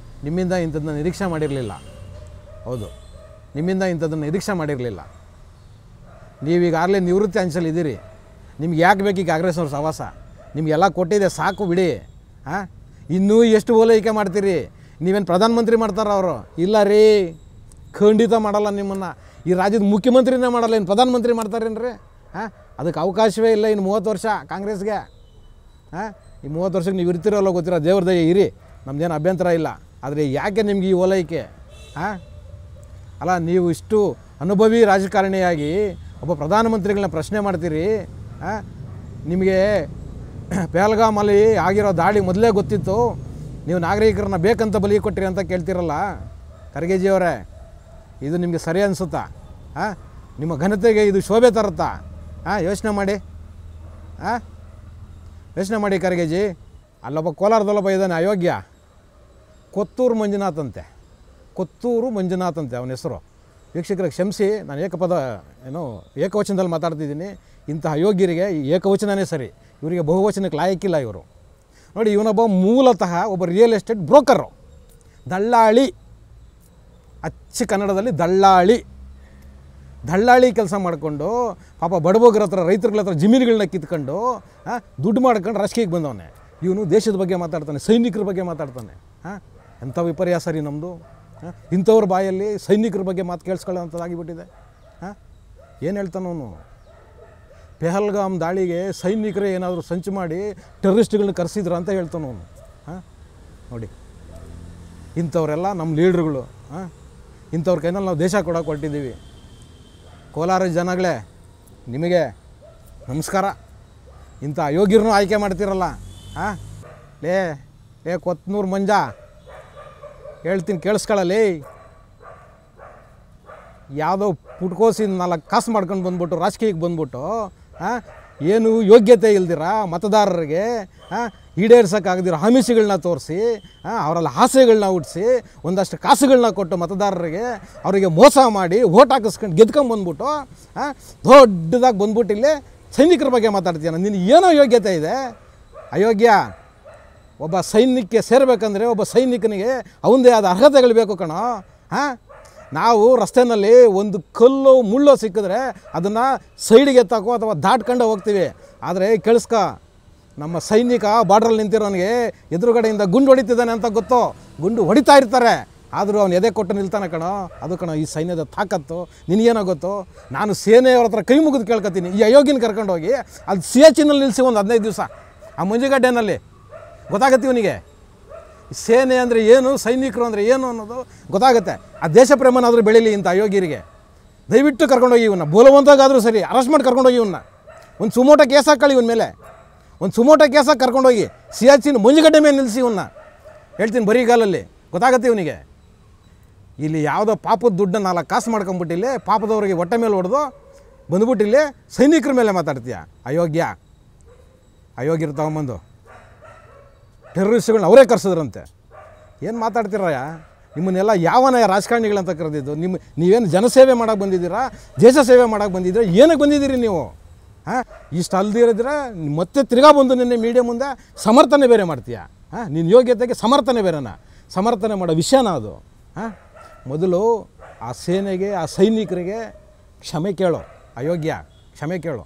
ನಿಮ್ಮಿಂದ ಇಂಥದ್ದನ್ನ ನಿರೀಕ್ಷೆ ಮಾಡಿರಲಿಲ್ಲ. ಹೌದು, ನಿಮ್ಮಿಂದ ಇಂಥದ್ದನ್ನು ನಿರೀಕ್ಷೆ ಮಾಡಿರಲಿಲ್ಲ. ನೀವೀಗಾಗಲೇ ನಿವೃತ್ತಿ ಅಂಚಲಿದ್ದೀರಿ. ನಿಮ್ಗೆ ಯಾಕೆ ಬೇಕು ಈ ಕಾಂಗ್ರೆಸ್ ಅವ್ರ ಸಹವಾಸ? ನಿಮಗೆಲ್ಲ ಕೊಟ್ಟಿದೆ, ಸಾಕು ಬಿಡಿ. ಇನ್ನೂ ಎಷ್ಟು ಓಲೈಕೆ ಮಾಡ್ತೀರಿ? ನೀವೇನು ಪ್ರಧಾನಮಂತ್ರಿ ಮಾಡ್ತಾರ ಅವರು? ಇಲ್ಲ ರೀ, ಖಂಡಿತ ಮಾಡಲ್ಲ ನಿಮ್ಮನ್ನು. ಈ ರಾಜ್ಯದ ಮುಖ್ಯಮಂತ್ರಿನೇ ಮಾಡಲ್ಲ, ಇನ್ನು ಪ್ರಧಾನಮಂತ್ರಿ ಮಾಡ್ತಾರೇನ್ರಿ? ಅದಕ್ಕೆ ಅವಕಾಶವೇ ಇಲ್ಲ ಇನ್ನು 30 ವರ್ಷ ಕಾಂಗ್ರೆಸ್ಗೆ. ಈ 30 ವರ್ಷಕ್ಕೆ ನೀವು ಇರ್ತಿರೋಲ್ಲ ಗೊತ್ತಿರೋ, ದೇವ್ರ ದಯೆ ಇರಿ, ನಮ್ಮದೇನು ಅಭ್ಯಂತರ ಇಲ್ಲ. ಆದರೆ ಯಾಕೆ ನಿಮ್ಗೆ ಈ ಓಲೈಕೆ? ಅಲ್ಲ, ನೀವು ಇಷ್ಟು ಅನುಭವಿ ರಾಜಕಾರಣಿಯಾಗಿ ಒಬ್ಬ ಪ್ರಧಾನಮಂತ್ರಿಗಳನ್ನ ಪ್ರಶ್ನೆ ಮಾಡ್ತೀರಿ. ನಿಮಗೆ ಪಹಲ್ಗಾಮಲ್ಲಿ ಆಗಿರೋ ದಾಳಿ ಮೊದಲೇ ಗೊತ್ತಿತ್ತು, ನೀವು ನಾಗರಿಕರನ್ನ ಬೇಕಂತ ಬಲಿ ಕೊಟ್ಟಿರಿ ಅಂತ ಕೇಳ್ತಿರಲ್ಲ. ಖರ್ಗೆಜಿಯವರೇ, ಇದು ನಿಮಗೆ ಸರಿ ಅನಿಸುತ್ತಾ? ನಿಮ್ಮ ಘನತೆಗೆ ಇದು ಶೋಭೆ ತರುತ್ತಾ? ಯೋಚನೆ ಮಾಡಿ, ಯೋಚನೆ ಮಾಡಿ ಖರ್ಗೆಜಿ. ಅಲ್ಲೊಬ್ಬ ಕೋಲಾರದಲ್ಲೊಬ್ಬ ಇದ್ದಾನೆ ಅಯೋಗ್ಯ, ಕೊತ್ತೂರು ಮಂಜುನಾಥ್ ಅಂತೆ, ಕೊತ್ತೂರು ಮಂಜುನಾಥ್ ಅಂತೆ ಅವನ ಹೆಸರು. ವೀಕ್ಷಕರಿಗೆ ಕ್ಷಮಿಸಿ, ನಾನು ಏಕವಚನದಲ್ಲಿ ಮಾತಾಡ್ತಿದ್ದೀನಿ. ಇಂಥ ಅಯೋಗ್ಯರಿಗೆ ಈ ಏಕವಚನವೇ ಸರಿ, ಇವರಿಗೆ ಬಹುವಚನಕ್ಕೆ ಲಾಯಕ್ಕಿಲ್ಲ ಇವರು. ನೋಡಿ, ಇವನೊಬ್ಬ ಮೂಲತಃ ಒಬ್ಬ ರಿಯಲ್ ಎಸ್ಟೇಟ್ ಬ್ರೋಕರು, ದಳ್ಳಾಳಿ, ಅಚ್ಚ ಕನ್ನಡದಲ್ಲಿ ದಳ್ಳಾಳಿ ಕೆಲಸ ಮಾಡಿಕೊಂಡು ಪಾಪ ಬಡಬಗ್ರ ಹತ್ರ, ರೈತರುಗಳ ಹತ್ರ ಜಮೀನುಗಳನ್ನ ಕಿತ್ಕೊಂಡು ದುಡ್ಡು ಮಾಡ್ಕೊಂಡು ರಾಜಕೀಯಕ್ಕೆ ಬಂದವನೇ. ಇವನು ದೇಶದ ಬಗ್ಗೆ ಮಾತಾಡ್ತಾನೆ, ಸೈನಿಕರ ಬಗ್ಗೆ ಮಾತಾಡ್ತಾನೆ. ಎಂಥ ವಿಪರ್ಯಾಸ ರೀ ನಮ್ಮದು. ಇಂಥವ್ರ ಬಾಯಲ್ಲಿ ಸೈನಿಕರ ಬಗ್ಗೆ ಮಾತು ಕೇಳಿಸ್ಕೊಳ್ಳೋಂಥದ್ದಾಗಿಬಿಟ್ಟಿದೆ. ಏನು ಹೇಳ್ತಾನವನು? ಪಹಲ್ಗಾಮ್ ದಾಳಿಗೆ ಸೈನಿಕರೇ ಏನಾದರೂ ಸಂಚು ಮಾಡಿ ಟೆರರಿಸ್ಟ್ಗಳನ್ನ ಕರೆಸಿದ್ರು ಅಂತ ಹೇಳ್ತಾನವನು. ನೋಡಿ, ಇಂಥವರೆಲ್ಲ ನಮ್ಮ ಲೀಡ್ರುಗಳು. ಇಂಥವ್ರ ಕೈನಲ್ಲಿ ನಾವು ದೇಶ ಕೊಡೋಕೆ ಹೊರಟಿದ್ದೀವಿ. ಕೋಲಾರ ಜನಗಳೇ, ನಿಮಗೆ ನಮಸ್ಕಾರ. ಇಂಥ ಅಯೋಗ್ಯರನ್ನೂ ಆಯ್ಕೆ ಮಾಡ್ತಿರಲ್ಲ. ಲೇ ಕೊತ್ನೂರು ಮಂಜ, ಹೇಳ್ತೀನಿ ಕೇಳಿಸ್ಕೊಳ್ಳಲಿ. ಯಾವುದೋ ಪುಟ್ಕೋಸಿ 4 ಕಾಸು ಮಾಡ್ಕೊಂಡು ಬಂದ್ಬಿಟ್ಟು ರಾಜಕೀಯಕ್ಕೆ ಬಂದ್ಬಿಟ್ಟು ಏನು ಯೋಗ್ಯತೆ ಇಲ್ದಿರ ಮತದಾರರಿಗೆ ಈಡೇರ್ಸೋಕ್ಕಾಗದಿರೋ ಆಮಿಷಗಳನ್ನ ತೋರಿಸಿ ಅವರಲ್ಲಿ ಆಸೆಗಳನ್ನ ಹುಟ್ಟಿಸಿ ಒಂದಷ್ಟು ಕಾಸುಗಳನ್ನ ಕೊಟ್ಟು ಮತದಾರರಿಗೆ ಅವರಿಗೆ ಮೋಸ ಮಾಡಿ ಓಟ್ ಹಾಕಿಸ್ಕೊಂಡು ಗೆದ್ಕೊಂಬಂದ್ಬಿಟ್ಟು ದೊಡ್ಡದಾಗಿ ಬಂದ್ಬಿಟ್ಟು ಇಲ್ಲಿ ಸೈನಿಕರ ಬಗ್ಗೆ ಮಾತಾಡ್ತೀಯ. ನಿನ್ನ ಏನೋ ಯೋಗ್ಯತೆ ಇದೆ? ಅಯೋಗ್ಯ. ಒಬ್ಬ ಸೈನ್ಯಕ್ಕೆ ಸೇರಬೇಕಂದ್ರೆ ಒಬ್ಬ ಸೈನಿಕನಿಗೆ ಅವನದೇ ಆದ ಅರ್ಹತೆಗಳು ಬೇಕು ಕಣೋ. ನಾವು ರಸ್ತೆಯಲ್ಲಿ ಒಂದು ಕಲ್ಲು ಮುಳ್ಳು ಸಿಕ್ಕಿದ್ರೆ ಅದನ್ನು ಸೈಡಿಗೆ ಎತ್ತಾಕೋ ಅಥವಾ ದಾಟ್ಕೊಂಡು ಹೋಗ್ತೀವಿ. ಆದರೆ ಕೇಳಿಸ್ಕ, ನಮ್ಮ ಸೈನಿಕ ಬಾರ್ಡ್ರಲ್ಲಿ ನಿಂತಿರೋನಿಗೆ ಎದುರುಗಡೆಯಿಂದ ಗುಂಡು ಹೊಡಿತಿದ್ದಾನೆ ಅಂತ ಗೊತ್ತು, ಗುಂಡು ಹೊಡಿತಾ ಇರ್ತಾರೆ, ಆದರೂ ಅವನು ಎದೆ ಕೊಟ್ಟು ನಿಲ್ತಾನೆ ಕಣೋ. ಅದು ಕಣೋ ಈ ಸೈನ್ಯದ ತಾಕತ್ತು. ನಿನಗೇನೋ ಗೊತ್ತು? ನಾನು ಸೇನೆಯವ್ರ ಹತ್ರ ಕೈ ಮುಗಿದು ಕೇಳ್ಕೊತೀನಿ, ಈ ಅಯೋಗ್ಯನ ಕರ್ಕೊಂಡೋಗಿ ಅದು ಸಿಯಾಚಿನಲ್ಲಿ ನಿಲ್ಲಿಸಿ ಒಂದು 15 ದಿವಸ ಆ ಮಂಜುಗಡ್ಡೆನಲ್ಲಿ ಗೊತ್ತಾಗತ್ತೆ ಇವನಿಗೆ. ಸೇನೆ ಅಂದರೆ ಏನು, ಸೈನಿಕರು ಅಂದರೆ ಏನು ಅನ್ನೋದು ಗೊತ್ತಾಗುತ್ತೆ. ಆ ದೇಶ ಪ್ರೇಮನಾದರೂ ಬೆಳೀಲಿ ಇಂಥ ಅಯೋಗ್ಯರಿಗೆ. ದಯವಿಟ್ಟು ಕರ್ಕೊಂಡೋಗಿ ಇವನ್ನ ಬೋಲವಂತಾಗಾದರೂ ಸರಿ ಅರೆಸ್ಟ್ ಮಾಡಿ ಕರ್ಕೊಂಡೋಗಿ ಇವನ್ನ ಒಂದು ಸುಮೋಟ ಕೇಸ್ ಹಾಕೊಳ್ಳಿ ಇವನ ಮೇಲೆ, ಒಂದು ಸುಮೋಟ ಕೇಸಾಗಿ ಕರ್ಕೊಂಡೋಗಿ ಸಿಯಾಚಿನ ಮಂಜುಗಡ್ಡೆ ಮೇಲೆ ನಿಲ್ಲಿಸಿ ಇವನ್ನ. ಹೇಳ್ತೀನಿ ಬರೀಗಾಲಲ್ಲಿ ಗೊತ್ತಾಗತ್ತೆ ಇವನಿಗೆ. ಇಲ್ಲಿ ಯಾವುದೋ ಪಾಪದ ದುಡ್ಡನ್ನು 4 ಕಾಸು ಮಾಡ್ಕೊಂಬಿಟ್ಟಿಲ್ಲಿ ಪಾಪದವ್ರಿಗೆ ಹೊಟ್ಟೆ ಮೇಲೆ ಹೊಡೆದು ಬಂದ್ಬಿಟ್ಟಿಲ್ಲಿ ಸೈನಿಕರ ಮೇಲೆ ಮಾತಾಡ್ತೀಯ. ಅಯೋಗ್ಯರು ತಗೊಂಬಂದು ಟೆರರಿಸ್ಟ್ಗಳನ್ನ ಅವರೇ ಕರೆಸಿದ್ರಂತೆ. ಏನು ಮಾತಾಡ್ತೀರಯ್ಯ? ನಿಮ್ಮನ್ನೆಲ್ಲ ಯಾವನ ರಾಜಕಾರಣಿಗಳಂತ ಕರೆದಿದ್ದು? ನೀವೇನು ಜನಸೇವೆ ಮಾಡೋಕ್ಕೆ ಬಂದಿದ್ದೀರಾ, ದೇಶ ಸೇವೆ ಮಾಡೋಕ್ಕೆ ಬಂದಿದ್ದೀರಾ, ಏನಕ್ಕೆ ಬಂದಿದ್ದೀರಿ ನೀವು? ಇಷ್ಟು ಅಲ್ದಿರಿದ್ರೆ ಮತ್ತೆ ತಿರ್ಗಾ ಬಂದು ನಿನ್ನೆ ಮೀಡಿಯಾ ಮುಂದೆ ಸಮರ್ಥನೆ ಬೇರೆ ಮಾಡ್ತೀಯ. ನಿನ್ನ ಯೋಗ್ಯತೆಗೆ ಸಮರ್ಥನೆ ಬೇರೆನಾ? ಸಮರ್ಥನೆ ಮಾಡೋ ವಿಷಯನ ಅದು? ಮೊದಲು ಆ ಸೇನೆಗೆ, ಆ ಸೈನಿಕರಿಗೆ ಕ್ಷಮೆ ಕೇಳೋ. ಅಯೋಗ್ಯ, ಕ್ಷಮೆ ಕೇಳೋ.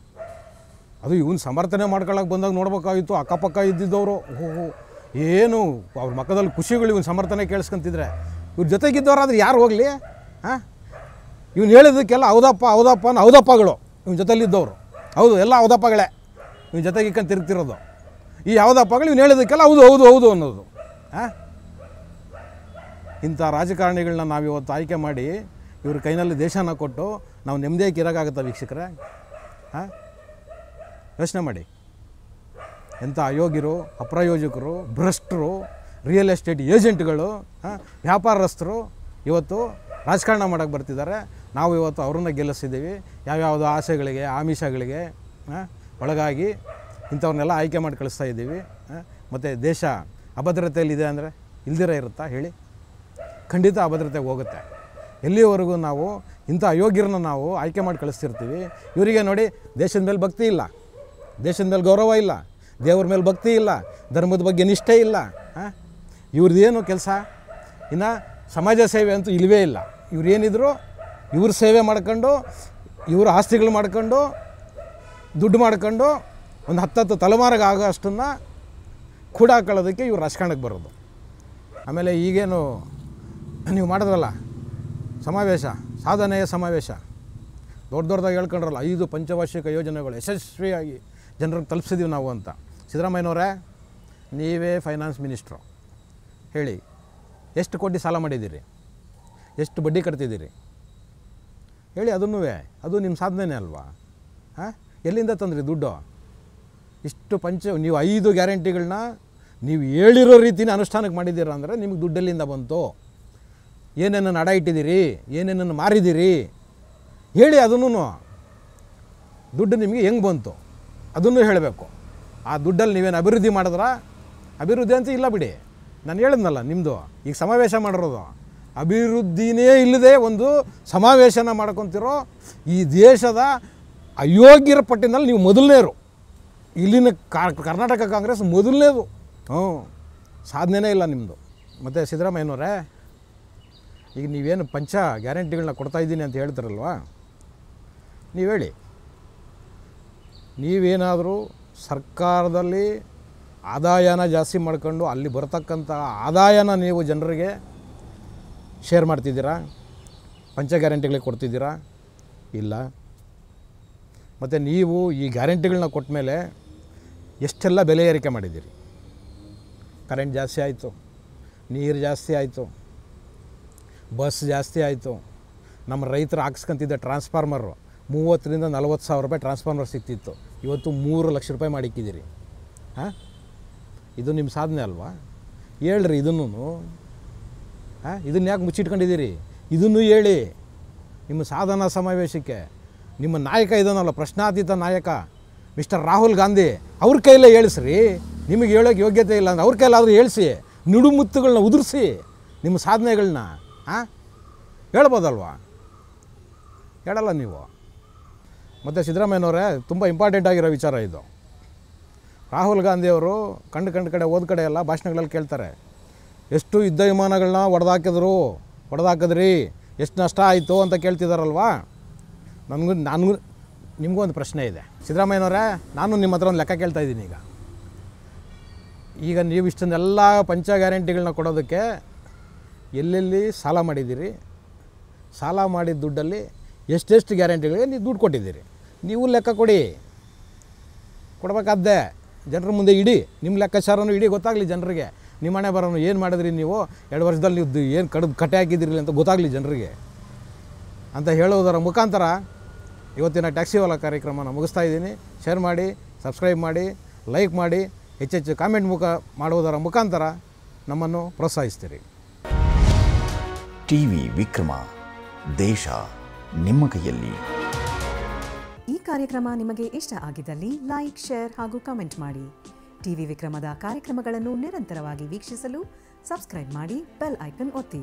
ಅದು ಇವನು ಸಮರ್ಥನೆ ಮಾಡ್ಕೊಳ್ಳೋಕೆ ಬಂದಾಗ ನೋಡ್ಬೇಕಾಗಿತ್ತು ಅಕ್ಕಪಕ್ಕ ಇದ್ದಿದ್ದವರು. ಏನು ಅವ್ರ ಮಕ್ಕದಲ್ಲಿ ಖುಷಿಗಳು ಇವನು ಸಮರ್ಥನೆ ಕೇಳಿಸ್ಕೊಂತಿದ್ರೆ. ಇವ್ರ ಜೊತೆಗಿದ್ದವರಾದ್ರೆ ಯಾರು ಹೋಗಲಿ? ಇವನು ಹೇಳಿದ್ದಕ್ಕೆಲ್ಲ ಹೌದಪ್ಪ ಅನ್ನೋ ಹೌದಪ್ಪಗಳು ಇವನ ಜೊತೆಲಿದ್ದವರು. ಹೌದು, ಎಲ್ಲ ಹೌದಪ್ಪಗಳೇ ಇವನ ಜೊತೆಗೆ ಇಕ್ಕೊಂಡು ತಿರುಗ್ತಿರೋದು. ಈ ಹೌದಪ್ಪಗಳು ಇವನು ಹೇಳಿದ್ದಕ್ಕೆಲ್ಲ ಹೌದು ಅನ್ನೋದು. ಇಂಥ ರಾಜಕಾರಣಿಗಳನ್ನ ನಾವಿವತ್ತು ಆಯ್ಕೆ ಮಾಡಿ ಇವ್ರ ಕೈನಲ್ಲಿ ದೇಶನ ಕೊಟ್ಟು ನಾವು ನೆಮ್ಮದಿಯಾಗಿ ಇರೋಕ್ಕಾಗುತ್ತಾ ವೀಕ್ಷಕರೇ? ಯೋಚನೆ ಮಾಡಿ. ಎಂಥ ಅಯೋಗ್ಯರು, ಅಪ್ರಯೋಜಕರು, ಭ್ರಷ್ಟರು, ರಿಯಲ್ ಎಸ್ಟೇಟ್ ಏಜೆಂಟ್ಗಳು, ವ್ಯಾಪಾರಸ್ಥರು ಇವತ್ತು ರಾಜಕಾರಣ ಮಾಡೋಕ್ಕೆ ಬರ್ತಿದ್ದಾರೆ. ನಾವು ಇವತ್ತು ಅವ್ರನ್ನ ಗೆಲ್ಲಿಸಿದ್ದೀವಿ. ಯಾವ್ಯಾವುದೋ ಆಸೆಗಳಿಗೆ, ಆಮಿಷಗಳಿಗೆ ಒಳಗಾಗಿ ಇಂಥವ್ರನ್ನೆಲ್ಲ ಆಯ್ಕೆ ಮಾಡಿ ಕಳಿಸ್ತಾ ಇದ್ದೀವಿ. ಮತ್ತು ದೇಶ ಅಭದ್ರತೆಯಲ್ಲಿದೆ ಅಂದರೆ ಇಲ್ದಿರ ಇರುತ್ತಾ ಹೇಳಿ? ಖಂಡಿತ ಅಭದ್ರತೆಗೆ ಹೋಗುತ್ತೆ. ಎಲ್ಲಿವರೆಗೂ ನಾವು ಇಂಥ ಅಯೋಗ್ಯರನ್ನ ನಾವು ಆಯ್ಕೆ ಮಾಡಿ ಕಳಿಸ್ತಿರ್ತೀವಿ. ಇವರಿಗೆ ನೋಡಿ, ದೇಶದ ಮೇಲೆ ಭಕ್ತಿ ಇಲ್ಲ, ದೇಶದ ಮೇಲೆ ಗೌರವ ಇಲ್ಲ, ದೇವ್ರ ಮೇಲೆ ಭಕ್ತಿ ಇಲ್ಲ, ಧರ್ಮದ ಬಗ್ಗೆ ನಿಷ್ಠೆ ಇಲ್ಲ. ಇವ್ರದ್ದೇನು ಕೆಲಸ? ಇನ್ನು ಸಮಾಜ ಸೇವೆ ಅಂತೂ ಇಲ್ಲವೇ ಇಲ್ಲ. ಇವ್ರೇನಿದ್ರು ಇವ್ರ ಸೇವೆ ಮಾಡ್ಕೊಂಡು, ಇವ್ರ ಆಸ್ತಿಗಳು ಮಾಡ್ಕೊಂಡು, ದುಡ್ಡು ಮಾಡ್ಕೊಂಡು ಒಂದು 10 ತಲೆಮಾರಿಗೆ ಆಗೋ ಅಷ್ಟನ್ನು ಕೂಡ ಹಾಕೊಳ್ಳೋದಕ್ಕೆ ಇವ್ರು ರಾಜಕಾರಣಕ್ಕೆ ಬರೋದು. ಆಮೇಲೆ ಈಗೇನು ನೀವು ಮಾಡಿದ್ರಲ್ಲ ಸಮಾವೇಶ, ಸಾಧನೆಯ ಸಮಾವೇಶ, ದೊಡ್ಡದಾಗಿ ಹೇಳ್ಕೊಂಡ್ರಲ್ಲ 5 ಪಂಚವಾರ್ಷಿಕ ಯೋಜನೆಗಳು ಯಶಸ್ವಿಯಾಗಿ ಜನರಿಗೆ ತಲುಪಿಸಿದ್ದೀವಿ ನಾವು ಅಂತ. ಸಿದ್ದರಾಮಯ್ಯನವರೇ, ನೀವೇ ಫೈನಾನ್ಸ್ ಮಿನಿಸ್ಟ್ರು, ಹೇಳಿ ಎಷ್ಟು ಕೋಟಿ ಸಾಲ ಮಾಡಿದ್ದೀರಿ, ಎಷ್ಟು ಬಡ್ಡಿ ಕಟ್ತಿದ್ದೀರಿ ಹೇಳಿ? ಅದನ್ನೂ ಅದು ನಿಮ್ಮ ಸಾಧನೆ ಅಲ್ವಾ? ಎಲ್ಲಿಂದ ತಂದ್ರಿ ದುಡ್ಡು? ಇಷ್ಟು ನೀವು 5 ಗ್ಯಾರಂಟಿಗಳನ್ನ ನೀವು ಹೇಳಿರೋ ರೀತಿನೇ ಅನುಷ್ಠಾನಕ್ಕೆ ಮಾಡಿದ್ದೀರಾ ಅಂದರೆ ನಿಮಗೆ ದುಡ್ಡೆಲ್ಲಿಂದ ಬಂತು? ಏನೇನನ್ನು ಅಡ ಇಟ್ಟಿದ್ದೀರಿ, ಏನೇನನ್ನು ಮಾರಿದ್ದೀರಿ ಹೇಳಿ? ಅದನ್ನು ದುಡ್ಡು ನಿಮಗೆ ಹೆಂಗೆ ಬಂತು ಅದನ್ನು ಹೇಳಬೇಕು. ಆ ದುಡ್ಡಲ್ಲಿ ನೀವೇನು ಅಭಿವೃದ್ಧಿ ಮಾಡಿದ್ರಾ? ಅಭಿವೃದ್ಧಿ ಅಂತ ಇಲ್ಲ ಬಿಡಿ. ನಾನು ಹೇಳಿದ್ನಲ್ಲ, ನಿಮ್ಮದು ಈಗ ಸಮಾವೇಶ ಮಾಡಿರೋದು ಅಭಿವೃದ್ಧಿನೇ ಇಲ್ಲದೆ ಒಂದು ಸಮಾವೇಶನ ಮಾಡ್ಕೊತಿರೋ ಈ ದೇಶದ ಅಯೋಗ್ಯರ ಪಟ್ಟಿನಲ್ಲಿ ನೀವು ಮೊದಲನೇರು. ಇಲ್ಲಿನ ಕರ್ನಾಟಕ ಕಾಂಗ್ರೆಸ್ ಮೊದಲನೇದು. ಸಾಧನೆನೇ ಇಲ್ಲ ನಿಮ್ಮದು. ಮತ್ತು ಸಿದ್ದರಾಮಯ್ಯನವರೇ, ಈಗ ನೀವೇನು ಪಂಚ ಗ್ಯಾರಂಟಿಗಳನ್ನ ಕೊಡ್ತಾಯಿದ್ದೀನಿ ಅಂತ ಹೇಳ್ತಾರಲ್ವ, ನೀವು ಹೇಳಿ, ನೀವೇನಾದರೂ ಸರ್ಕಾರದಲ್ಲಿ ಆದಾಯನ ಜಾಸ್ತಿ ಮಾಡ್ಕೊಂಡು ಅಲ್ಲಿ ಬರ್ತಕ್ಕಂಥ ಆದಾಯನ ನೀವು ಜನರಿಗೆ ಶೇರ್ ಮಾಡ್ತಿದ್ದೀರಾ? ಪಂಚ ಗ್ಯಾರಂಟಿಗಳಿಗೆ ಕೊಡ್ತಿದ್ದೀರಾ? ಇಲ್ಲ. ಮತ್ತು ನೀವು ಈ ಗ್ಯಾರಂಟಿಗಳನ್ನ ಕೊಟ್ಟ ಮೇಲೆ ಎಷ್ಟೆಲ್ಲ ಬೆಲೆ ಏರಿಕೆ ಮಾಡಿದ್ದೀರಿ? ಕರೆಂಟ್ ಜಾಸ್ತಿ ಆಯಿತು, ನೀರು ಜಾಸ್ತಿ ಆಯಿತು, ಬಸ್ ಜಾಸ್ತಿ ಆಯಿತು. ನಮ್ಮ ರೈತರು ಹಾಕ್ಸ್ಕೊಂತಿದ್ದ ಟ್ರಾನ್ಸ್ಫಾರ್ಮರು 30,000 ರಿಂದ 40,000 ರೂಪಾಯಿ ಟ್ರಾನ್ಸ್ಫಾರ್ಮರ್ ಸಿಗ್ತಿತ್ತು, ಇವತ್ತು 3 ಲಕ್ಷ ರೂಪಾಯಿ ಮಾಡಿಕ್ಕಿದ್ದೀರಿ. ಇದು ನಿಮ್ಮ ಸಾಧನೆ ಅಲ್ವಾ? ಹೇಳ್ರಿ ಇದನ್ನು. ಇದನ್ನು ಯಾಕೆ ಮುಚ್ಚಿಟ್ಕೊಂಡಿದ್ದೀರಿ? ಇದನ್ನು ಹೇಳಿ. ನಿಮ್ಮ ಸಾಧನಾ ಸಮಾವೇಶಕ್ಕೆ ನಿಮ್ಮ ನಾಯಕ ಇದನ್ನಲ್ಲ, ಪ್ರಶ್ನಾತೀತ ನಾಯಕ ಮಿಸ್ಟರ್ ರಾಹುಲ್ ಗಾಂಧಿ ಅವ್ರ ಕೈಯಲ್ಲೇ ಹೇಳಿಸ್ರಿ. ನಿಮಗೆ ಹೇಳೋಕ್ಕೆ ಯೋಗ್ಯತೆ ಇಲ್ಲ ಅಂದರೆ ಅವ್ರ ಕೈಲಾದರೂ ಹೇಳಿಸಿ, ನುಡುಮುತ್ತುಗಳನ್ನ ಉದುರಿಸಿ ನಿಮ್ಮ ಸಾಧನೆಗಳನ್ನ ಹೇಳ್ಬೋದಲ್ವಾ? ಹೇಳಲ್ಲ ನೀವು. ಮತ್ತು ಸಿದ್ದರಾಮಯ್ಯನವರೇ, ತುಂಬ ಇಂಪಾರ್ಟೆಂಟ್ ಆಗಿರೋ ವಿಚಾರ ಇದು. ರಾಹುಲ್ ಗಾಂಧಿಯವರು ಕಂಡು ಕಡೆ ಹೋದ ಕಡೆ ಎಲ್ಲ ಭಾಷಣಗಳಲ್ಲಿ ಕೇಳ್ತಾರೆ, ಎಷ್ಟು ಯುದ್ಧ ವಿಮಾನಗಳನ್ನ ಹೊಡೆದಾಕಿದ್ರಿ, ಎಷ್ಟು ನಷ್ಟ ಆಯಿತು ಅಂತ ಕೇಳ್ತಿದ್ದಾರಲ್ವಾ? ನನಗೂ ನಿಮಗೂ ಒಂದು ಪ್ರಶ್ನೆ ಇದೆ ಸಿದ್ದರಾಮಯ್ಯನವರೇ. ನಾನು ನಿಮ್ಮ ಹತ್ರ ಒಂದು ಲೆಕ್ಕ ಕೇಳ್ತಾ ಇದ್ದೀನಿ. ಈಗ ನೀವು ಇಷ್ಟನ್ನೆಲ್ಲ ಪಂಚ ಗ್ಯಾರಂಟಿಗಳನ್ನ ಕೊಡೋದಕ್ಕೆ ಎಲ್ಲೆಲ್ಲಿ ಸಾಲ ಮಾಡಿದ್ದೀರಿ? ಸಾಲ ಮಾಡಿದ ದುಡ್ಡಲ್ಲಿ ಎಷ್ಟೆಷ್ಟು ಗ್ಯಾರಂಟಿಗಳಿಗೆ ನೀವು ದುಡ್ಡು ಕೊಟ್ಟಿದ್ದೀರಿ? ನೀವು ಲೆಕ್ಕ ಕೊಡಬೇಕಾದ್ದೆ ಜನರ ಮುಂದೆ ಇಡಿ. ನಿಮ್ಮ ಲೆಕ್ಕಾಚಾರನೂ ಇಡಿ, ಗೊತ್ತಾಗಲಿ ಜನರಿಗೆ. ನಿಮ್ಮ ಹಣೆ ಬರೋನು ಏನು ಮಾಡಿದ್ರಿ ನೀವು 2 ವರ್ಷದಲ್ಲಿ, ನೀವು ಏನು ಕಟ್ಟೆ ಹಾಕಿದ್ದೀರಿ ಅಂತ ಗೊತ್ತಾಗಲಿ ಜನರಿಗೆ ಅಂತ ಹೇಳೋದರ ಮುಖಾಂತರ ಇವತ್ತಿನ ಟ್ಯಾಕ್ಸಿ ವಾಲಾ ಕಾರ್ಯಕ್ರಮನ ಮುಗಿಸ್ತಾ ಇದ್ದೀನಿ. ಶೇರ್ ಮಾಡಿ, ಸಬ್ಸ್ಕ್ರೈಬ್ ಮಾಡಿ, ಲೈಕ್ ಮಾಡಿ, ಹೆಚ್ಚೆಚ್ಚು ಕಾಮೆಂಟ್ ಮಾಡುವುದರ ಮುಖಾಂತರ ನಮ್ಮನ್ನು ಪ್ರೋತ್ಸಾಹಿಸ್ತೀರಿ. ಟಿವಿ ವಿಕ್ರಮ, ದೇಶ ನಿಮ್ಮ ಕೈಯಲ್ಲಿ. ಈ ಕಾರ್ಯಕ್ರಮ ನಿಮಗೆ ಇಷ್ಟ ಆಗಿದ್ದಲ್ಲಿ ಲೈಕ್, ಶೇರ್ ಹಾಗೂ ಕಮೆಂಟ್ ಮಾಡಿ. ಟಿವಿ ವಿಕ್ರಮದ ಕಾರ್ಯಕ್ರಮಗಳನ್ನು ನಿರಂತರವಾಗಿ ವೀಕ್ಷಿಸಲು ಸಬ್ಸ್ಕ್ರೈಬ್ ಮಾಡಿ, ಬೆಲ್ ಐಕನ್ ಒತ್ತಿ.